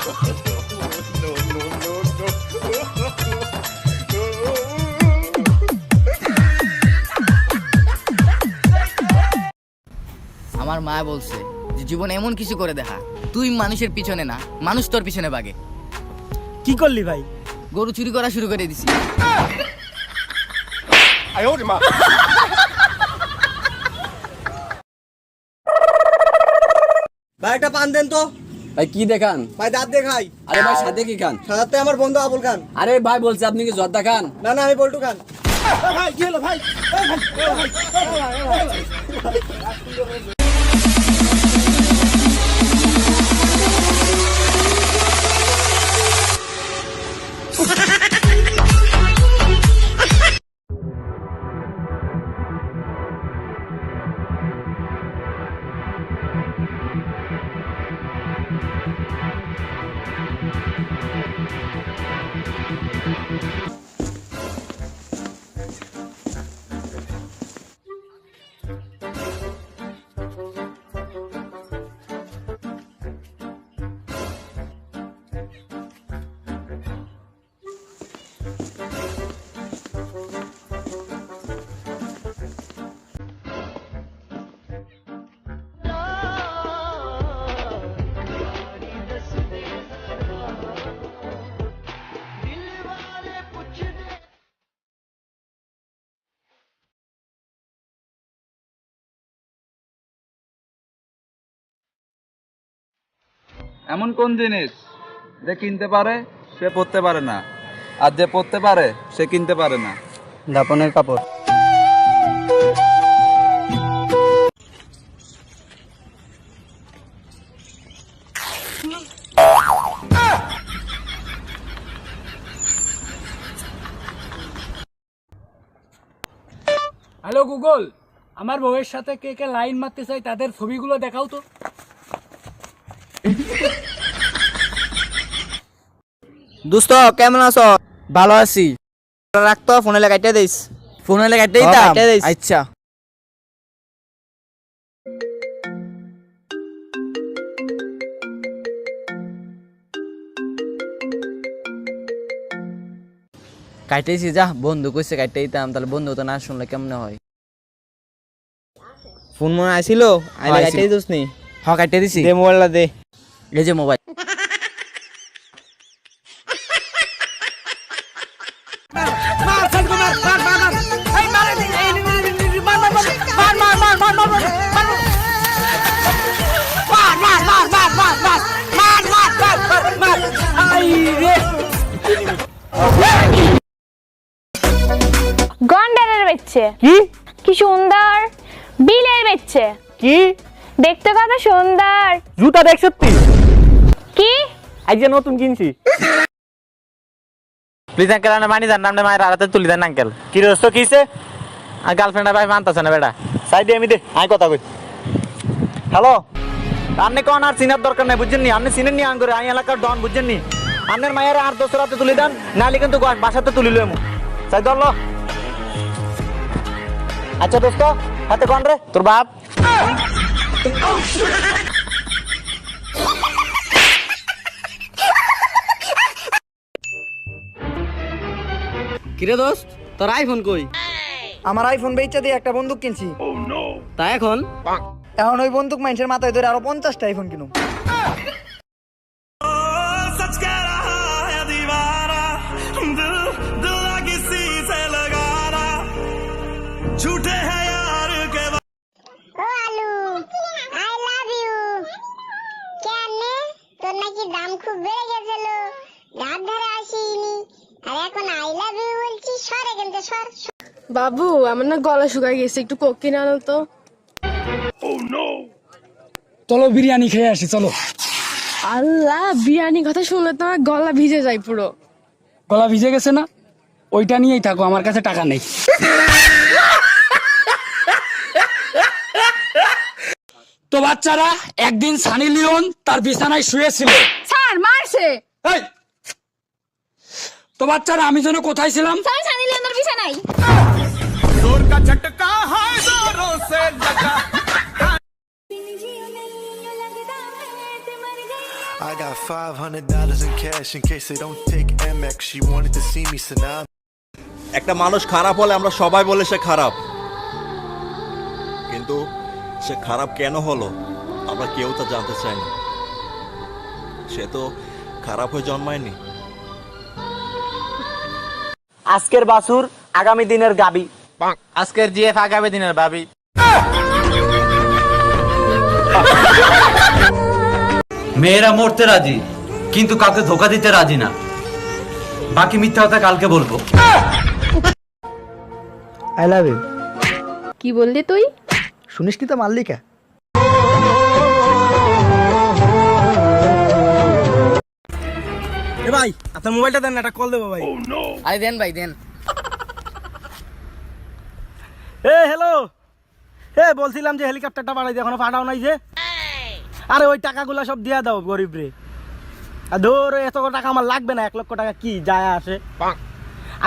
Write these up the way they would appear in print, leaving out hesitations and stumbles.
আমার মা বলছে যে জীবন এমন কিছু করে দেখা তুই মানুষের পিছনে না, মানুষ তোর পিছনে ভাগে। কি করলি ভাই? গরু চুরি করা শুরু করে দিছি। ভাই একটা পান দেন তো। ভাই কি দেখান? ভাই দাঁত দেখাই। আরে ভাই সাথে কি খান? সাথে আমার বন্ধু আবুল খান। আরে ভাই বলছে আপনি কি জর্দা খান? না না, আমি বল্টু খান। ভাই কি হলো ভাই? এমন কোন জিনিস যে কিনতে পারে সে পড়তে পারে না, আর যে পড়তে পারে সে কিনতে পারে না? দাপনের কাপড়। হ্যালো গুগল, আমার বউয়ের সাথে কে কে লাইন মারতে চাই তাদের ছবিগুলো দেখাও তো। দোস্ত কেমন আছো? ভালো আছি। রাখতো, ফোনে লাগাইতে দিস। ফোন হলে কাটতেই হ্যাঁ, দাম। কাইটে দিস। আচ্ছা কাটতেছি, যা বন্ধু কইছে কাটতে দিতাম, তাহলে বন্ধু তো না শুনলে কেমন হয়? ফোন মনে আসিল, আইলে আইছিল। কাইটে দিস নি। হ্যাঁ কাটতে দিছি। দে মোবাইলটা দে। এই যে মোবাইল। গন্ডারের বেচছে। কি কি সুন্দর। বিলের বেচছে। কি দেখতে কত সুন্দর। জুতা দেখ সত্যি? কি আজ যে নতুন কিনছি। প্লিজ আঙ্কেল আপনি মানি দেন, আপনি মায়ের হাতে তুলি দেন আঙ্কেল। কি রস্ত কিছে? আর গার্লফ্রেন্ড ভাই মানতেছে না বেটা। সাইডে আমি দে, আই কথা কই। হ্যালো, আপনি কোন আর চিনার দরকার নাই বুঝছেন নি? আপনি চিনেন নি আন করে, আমি এলাকার ডন বুঝছেন নি? আপনার মায়ের আর দোসর হাতে তুলি দেন, নাহলে কিন্তু বাসাতে তুলি লইমু। চাই ধরলো। আচ্ছা দোস্ত, হাতে কোন রে তোর বাপ? কিরে দোস্ত, তোর আইফোন কই? আমার আইফোন বেচা দিয়ে একটা বন্দুক কিনছি। তা এখন এখন ওই বন্দুক মানুষের মাথায় ধরে আরো 50টা আইফোন কিনুম। তোর নাকি দাম খুব বেড়ে গেছিল, রাত ধরে আসিনি, আর এখন আই লাভ ইউ বলছি। সরে কিন্তু সর। বাবু, আমার না গলা শুকায় গেছে, একটু কোক কিনে আনো তো। চলো বিরিয়ানি খেয়ে আসি, চলো। আল্লাহ, বিরিয়ানি কথা শুনলে তো আমার গলা ভিজে যায় পুরো। গলা ভিজে গেছে না? ওইটা নিয়েই থাকো, আমার কাছে টাকা নেই। তো বাচ্চারা, একদিন সানি লিওন তার বিছানায় শুয়েছিল। স্যার মারছে। এই! তো বাচ্চারা, আমি যেন কোথায় ছিলাম? স্যার সানি লিওনের বিছানায়। I got $500 in cash in case they don't take Amex. She wanted to see me, so now একটা মানুষ খারাপ হলে আমরা সবাই বলে সে খারাপ, কিন্তু সে খারাপ কেন হলো আমরা কেউ তা জানতে চাই না। সে তো খারাপ হয়ে জন্মায়নি। আজকের বাসুর আগামী দিনের গাবি। আজকের জিএফ আগামী দিনের ভাবি। মেয়েরা মরতে রাজি কিন্তু কাউকে ধোকা দিতে রাজি না। বাকি মিথ্যা কথা কালকে বলবো। I love you. কি বললি তুই? শুনিস কি তো মাল্লিকা? এ ভাই আপনার মোবাইলটা দেন, একটা কল দেবো ভাই। আরে দেন ভাই দেন। হ্যালো, বলছিলাম যে হেলিকপ্টারটা বাড়াই দিয়ে এখনো পাঠাও নাই যে। আরে ওই টাকাগুলো সব দিয়া দাও গরিব রে। আর ধর এত টাকা আমার লাগবে না, 1 লক্ষ টাকা কি যায় আসে।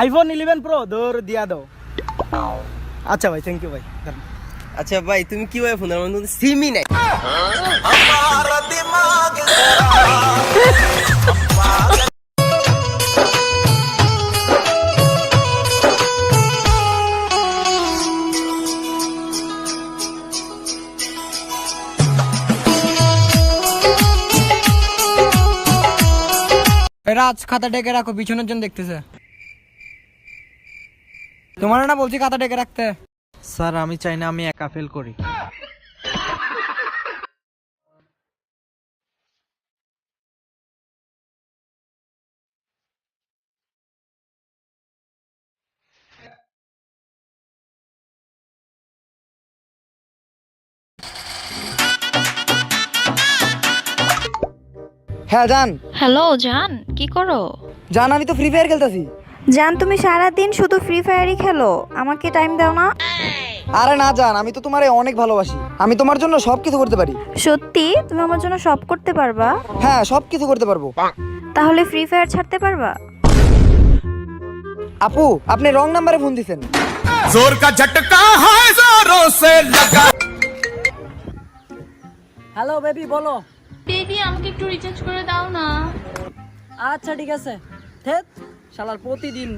আইফোন 11 প্রো ধর দিয়া দাও। আচ্ছা ভাই, থ্যাংক ইউ ভাই। আচ্ছা ভাই, তুমি কিভাবে ফোনের মধ্যে সিমই নাই? রাজ খাতা ডেকে রাখো, পিছনের জন দেখতেছে। তোমার না বলছি খাতা ডেকে রাখতে। স্যার আমি চাই না আমি একা ফেল করি। হ্যাঁ জান। হ্যালো জান, কি করো? জান আমি তো ফ্রি ফায়ার খেলতেছি। জান তুমি সারাদিন শুধু ফ্রি ফায়ারই খেলো, আমাকে টাইম দাও না? আরে না জান, আমি তো তোমারে অনেক ভালোবাসি, আমি তোমার জন্য সবকিছু করতে পারি। সত্যি তুমি আমার জন্য সব করতে পারবা? হ্যাঁ সবকিছু করতে পারবো। তাহলে ফ্রি ফায়ার ছাড়তে পারবা? আপু আপনি রং নাম্বারে ফোন দিছেন। जोर का झटका है जोरों से लगा। হ্যালো বেবি, বলো। বেবি আমাকে একটু রিচার্জ করে দাও না। আচ্ছা ঠিক আছে। থেত শালার প্রতিদিন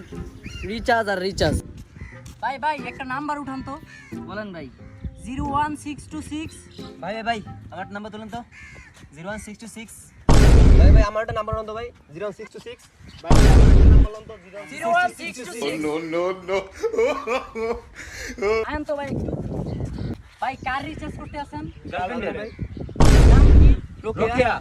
রিচার্জ আর রিচার্জ। ভাই ভাই একটা নাম্বার উঠান তো। বলেন ভাই। 01626। ভাই ভাই আমার নাম্বার তুলেন তো। 01626। ভাই আমার একটা নাম্বার বলুন তো ভাই। 01626। ভাই আমার নাম্বার বলুন তো। 01626। No no no। আন তো ভাই একটু। ভাই কার রিচার্জ করতে আছেন? গার্লফ্রেন্ড ভাই। নাম কি? রোকেয়া।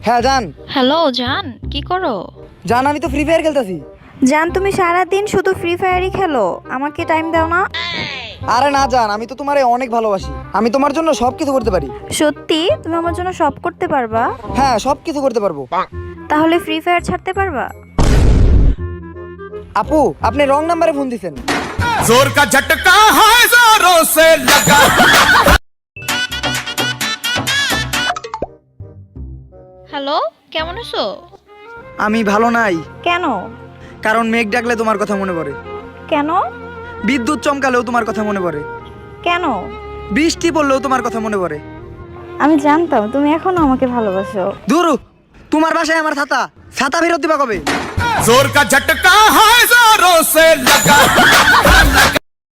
হ্যাঁ জান। হ্যালো জান, কি করো? জান আমি তো ফ্রি ফায়ার খেলতেছি। জান তুমি সারাদিন শুধু ফ্রি ফায়ারই খেলো, আমাকে টাইম দাও না? আরে না জান, আমি তো তোমারে অনেক ভালোবাসি, আমি তোমার জন্য সবকিছু করতে পারি। সত্যি তুমি আমার জন্য সব করতে পারবা? হ্যাঁ সবকিছু করতে পারবো। তাহলে ফ্রি ফায়ার ছাড়তে পারবা? আপু আপনি রং নাম্বারে ফোন দিছেন। जोर का झटका है जोरों से लगा। হ্যালো, কেমন আছো? আমি ভালো নাই। কেন? কারণ মেঘ ডাকলে তোমার কথা মনে পড়ে, কেন? বিদ্যুৎ চমকালেও তোমার কথা মনে পড়ে, কেন? বৃষ্টি পড়লেও তোমার কথা মনে পড়ে। আমি জানতাম তুমি এখনো আমাকে ভালোবাসো। দূর, তোমার বাসায় আমার ছাতা, ছাতা ফেরত দিবা কবে? जोर का झटका है जोरों से लगा।